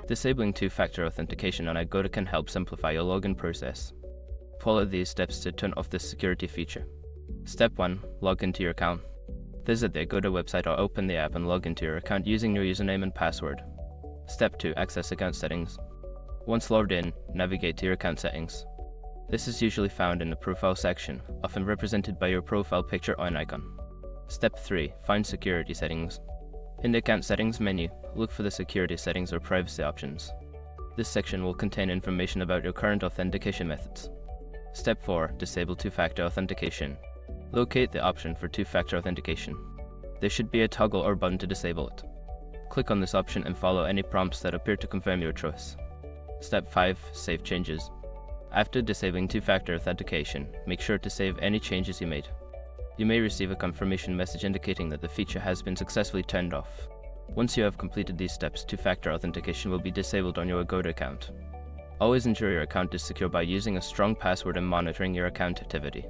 Disabling two-factor authentication on Agoda can help simplify your login process. Follow these steps to turn off this security feature. Step 1. Log into your account. Visit the Agoda website or open the app and log into your account using your username and password. Step 2. Access account settings. Once logged in, navigate to your account settings. This is usually found in the profile section, often represented by your profile picture or an icon. Step 3. Find security settings. In the account settings menu, look for the security settings or privacy options. This section will contain information about your current authentication methods. Step 4. Disable two-factor authentication. Locate the option for two-factor authentication. There should be a toggle or button to disable it. Click on this option and follow any prompts that appear to confirm your choice. Step 5. Save changes. After disabling two-factor authentication, make sure to save any changes you made. You may receive a confirmation message indicating that the feature has been successfully turned off. Once you have completed these steps, two-factor authentication will be disabled on your Agoda account. Always ensure your account is secure by using a strong password and monitoring your account activity.